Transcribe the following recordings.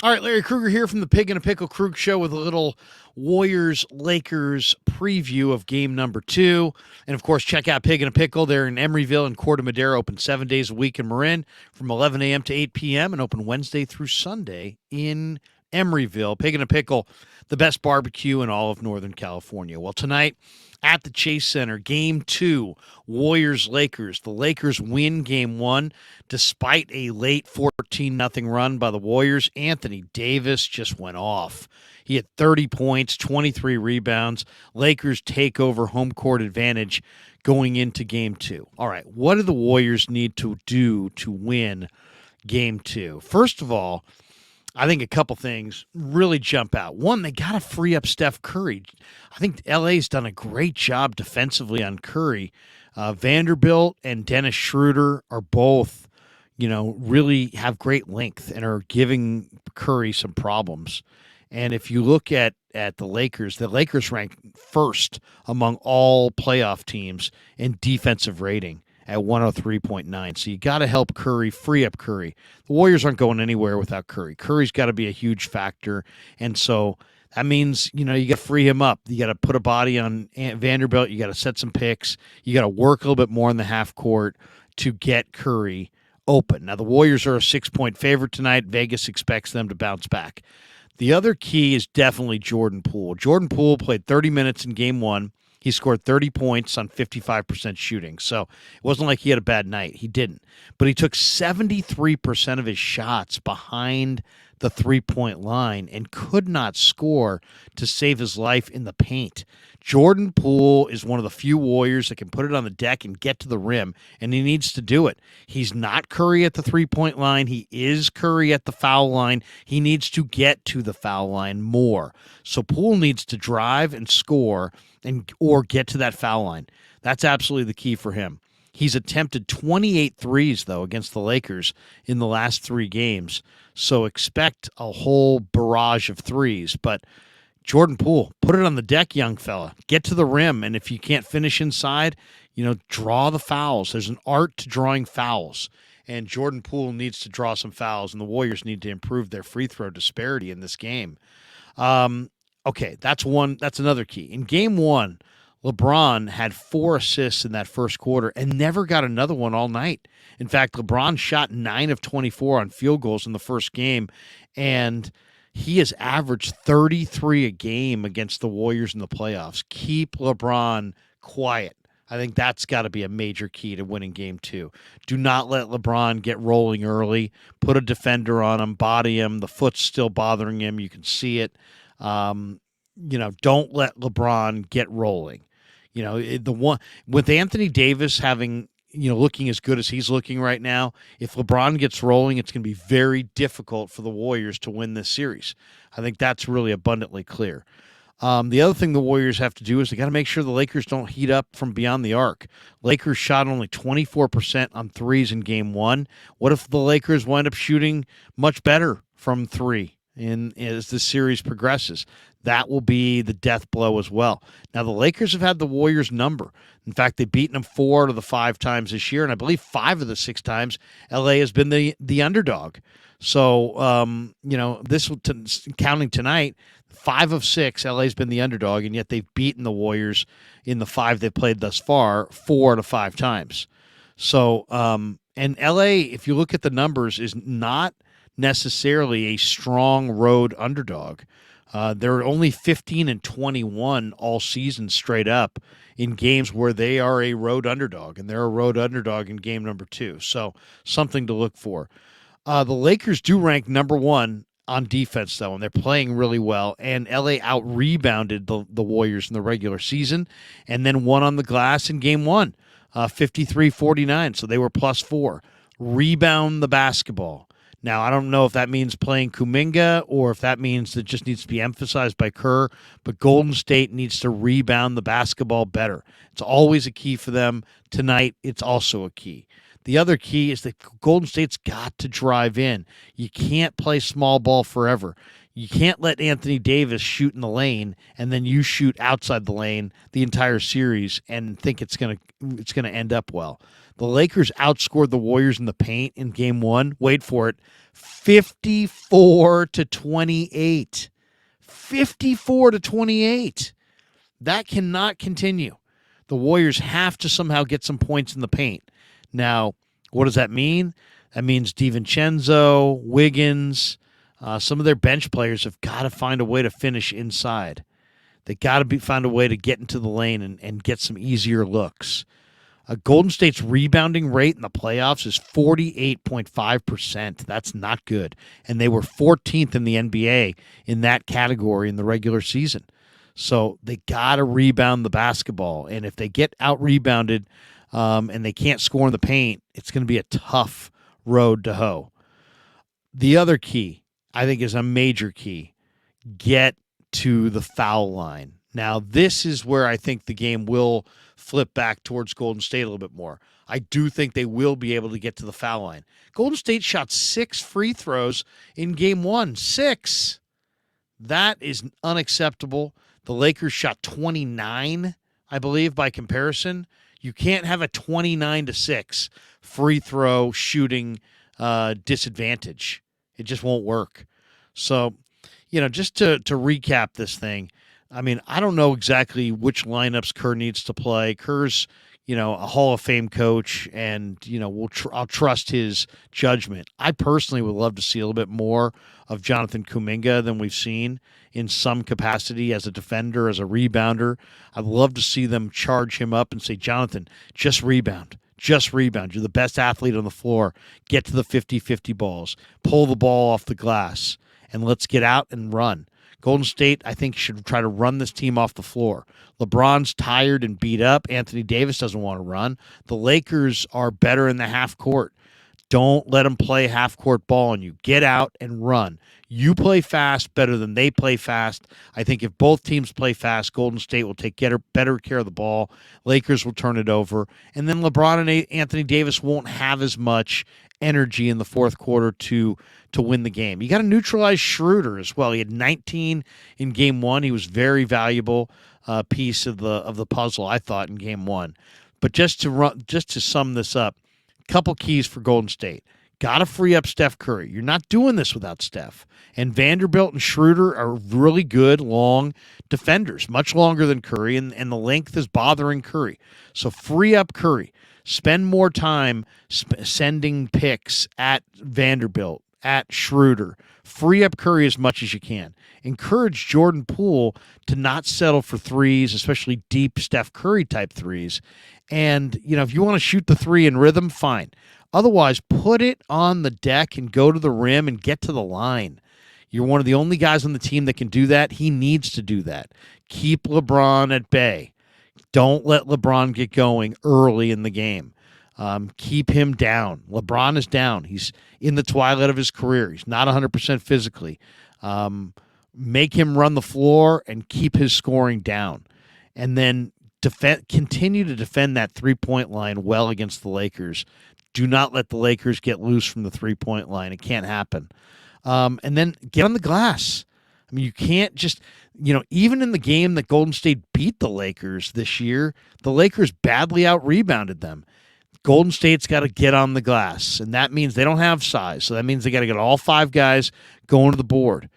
All right, Larry Krueger here from the Pig and a Pickle Krug Show with a little Warriors-Lakers preview of game number 2. And, of course, check out Pig and a Pickle. They're in Emeryville and Corte Madera, open 7 days a week in Marin from 11 a.m. to 8 p.m. and open Wednesday through Sunday in Emeryville. Pig and a Pickle, the best barbecue in all of Northern California. Well, tonight at the Chase Center, game 2, Warriors-Lakers. The Lakers win game 1 despite a late 14-0 run by the Warriors. Anthony Davis just went off. He had 30 points, 23 rebounds. Lakers take over home court advantage going into game 2. All right, what do the Warriors need to do to win game 2? First of all, I think a couple things really jump out. One, they got to free up Steph Curry. I think LA's done a great job defensively on Curry. Vanderbilt and Dennis Schroeder are both, really have great length and are giving Curry some problems. And if you look at the Lakers rank first among all playoff teams in defensive rating at 103.9. So you got to help Curry, free up Curry. The Warriors aren't going anywhere without Curry. Curry's got to be a huge factor. And so that means, you got to free him up. You got to put a body on Vanderbilt. You got to set some picks. You got to work a little bit more in the half court to get Curry open. Now, the Warriors are a 6-point favorite tonight. Vegas expects them to bounce back. The other key is definitely Jordan Poole. Jordan Poole played 30 minutes in game 1. He scored 30 points on 55% shooting. So it wasn't like he had a bad night. He didn't. But he took 73% of his shots behind the three-point line and could not score to save his life in the paint. Jordan Poole is one of the few Warriors that can put it on the deck and get to the rim, and he needs to do it. He's not Curry at the three-point line. He is Curry at the foul line. He needs to get to the foul line more. So Poole needs to drive and score or get to that foul line. That's absolutely the key for him. He's attempted 28 threes, though, against the Lakers in the last 3 games. So expect a whole barrage of threes. But Jordan Poole, put it on the deck, young fella. Get to the rim, and if you can't finish inside, draw the fouls. There's an art to drawing fouls, and Jordan Poole needs to draw some fouls, and the Warriors need to improve their free throw disparity in this game. Okay, that's another key. In game 1, LeBron had 4 assists in that first quarter and never got another one all night. In fact, LeBron shot 9 of 24 on field goals in the first game, and he has averaged 33 a game against the Warriors in the playoffs. Keep LeBron quiet. I think that's got to be a major key to winning game 2. Do not let LeBron get rolling early. Put a defender on him, body him. The foot's still bothering him. You can see it. Don't let LeBron get rolling. The one with Anthony Davis having, looking as good as he's looking right now, if LeBron gets rolling, it's going to be very difficult for the Warriors to win this series. I think that's really abundantly clear. The other thing the Warriors have to do is they got to make sure the Lakers don't heat up from beyond the arc. Lakers shot only 24% on threes in game 1. What if the Lakers wind up shooting much better from 3? And as the series progresses, that will be the death blow as well. Now, the Lakers have had the Warriors' number. In fact, they've beaten them 4 out of the 5 times this year, and I believe 5 of the 6 times LA has been the underdog. So, counting tonight, 5 of 6, LA's been the underdog, and yet they've beaten the Warriors in the 5 they've played thus far 4 out of 5 times. So, and LA, if you look at the numbers, is not necessarily a strong road underdog. They're only 15-21 all season straight up in games where they are a road underdog, and they're a road underdog in game number 2. So something to look for. The Lakers do rank number 1 on defense, though, and they're playing really well. And LA out-rebounded the Warriors in the regular season and then won on the glass in game 1, 53-49. So they were +4. Rebound the basketball. Now, I don't know if that means playing Kuminga or if that means that just needs to be emphasized by Kerr, but Golden State needs to rebound the basketball better. It's always a key for them. Tonight, it's also a key. The other key is that Golden State's got to drive in. You can't play small ball forever. You can't let Anthony Davis shoot in the lane and then you shoot outside the lane the entire series and think it's gonna end up well. The Lakers outscored the Warriors in the paint in game 1. Wait for it, 54-28. 54-28. That cannot continue. The Warriors have to somehow get some points in the paint. Now, what does that mean? That means DiVincenzo, Wiggins, some of their bench players have got to find a way to finish inside. They got to find a way to get into the lane and get some easier looks. Golden State's rebounding rate in the playoffs is 48.5%. That's not good. And they were 14th in the NBA in that category in the regular season. So they got to rebound the basketball. And if they get out-rebounded and they can't score in the paint, it's going to be a tough road to hoe. The other key, I think, is a major key. Get to the foul line. Now, this is where I think the game will flip back towards Golden State a little bit more. I do think they will be able to get to the foul line. Golden State shot 6 free throws in game 1. 6. That is unacceptable. The Lakers shot 29, I believe, by comparison. You can't have a 29-6 free throw shooting disadvantage. It just won't work. So, just to recap this thing, I mean, I don't know exactly which lineups Kerr needs to play. Kerr's, a Hall of Fame coach, and, I'll trust his judgment. I personally would love to see a little bit more of Jonathan Kuminga than we've seen in some capacity as a defender, as a rebounder. I'd love to see them charge him up and say, Jonathan, just rebound. Just rebound. You're the best athlete on the floor. Get to the 50-50 balls. Pull the ball off the glass, and let's get out and run. Golden State, I think, should try to run this team off the floor. LeBron's tired and beat up. Anthony Davis doesn't want to run. The Lakers are better in the half court. Don't let them play half court ball on you. Get out and run. You play fast better than they play fast. I think if both teams play fast, Golden State will take better care of the ball. Lakers will turn it over. And then LeBron and Anthony Davis won't have as much energy in the fourth quarter to win the game. You got to neutralize Schroeder as well. He had 19 in game 1. He was very valuable piece of the puzzle, I thought, in game 1. But just to sum this up, couple keys for Golden State. Got to free up Steph Curry. You're not doing this without Steph. And Vanderbilt and Schroeder are really good, long defenders, much longer than Curry, and the length is bothering Curry. So free up Curry. Spend more time sending picks at Vanderbilt, at Schroeder. Free up Curry as much as you can. Encourage Jordan Poole to not settle for threes, especially deep Steph Curry type threes. And, if you want to shoot the three in rhythm, fine. Otherwise, put it on the deck and go to the rim and get to the line. You're one of the only guys on the team that can do that. He needs to do that. Keep LeBron at bay. Don't let LeBron get going early in the game. Keep him down. LeBron is down. He's in the twilight of his career. He's not 100% physically. Make him run the floor and keep his scoring down. And then continue to defend that three-point line well against the Lakers. Do not let the Lakers get loose from the three-point line. It can't happen. And then get on the glass. I mean, you can't just, even in the game that Golden State beat the Lakers this year, the Lakers badly out-rebounded them. Golden State's got to get on the glass, and that means they don't have size. So that means they got to get all 5 guys going to the board.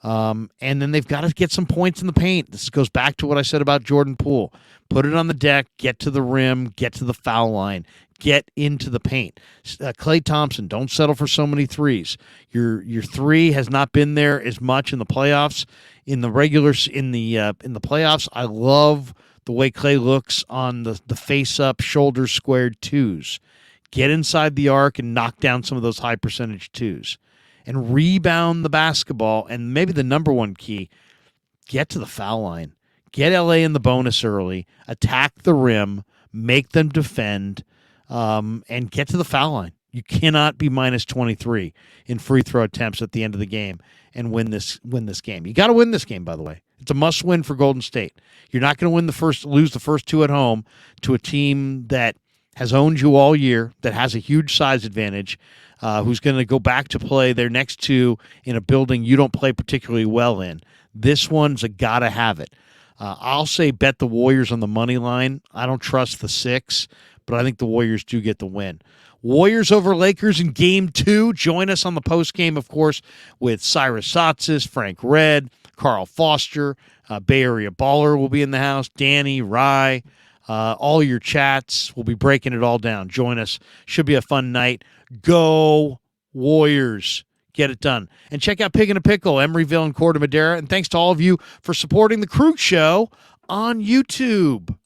And then they've got to get some points in the paint. This goes back to what I said about Jordan Poole. Put it on the deck, get to the rim, get to the foul line, get into the paint. Klay Thompson, don't settle for so many threes. Your three has not been there as much in the playoffs. In the playoffs, I love the way Klay looks on the face-up, shoulders squared twos. Get inside the arc and knock down some of those high-percentage twos. And rebound the basketball, and maybe the number one key, get to the foul line. Get LA in the bonus early, attack the rim, make them defend, and get to the foul line. You cannot be minus 23 in free throw attempts at the end of the game and win this game. You got to win this game, by the way. It's a must-win for Golden State. You're not going to lose the first 2 at home to a team that has owned you all year, that has a huge size advantage, who's going to go back to play their next 2 in a building you don't play particularly well in. This one's a gotta have it. I'll say bet the Warriors on the money line. I don't trust the 6, but I think the Warriors do get the win. Warriors over Lakers in Game 2. Join us on the post game, of course, with Cyrus Satzis, Frank Red, Carl Foster, Bay Area Baller will be in the house, Danny, Rye, all your chats. We'll be breaking it all down. Join us. Should be a fun night. Go Warriors. Get it done. And check out Pig in a Pickle, Emeryville and Corte Madera. And thanks to all of you for supporting the Krueg Show on YouTube.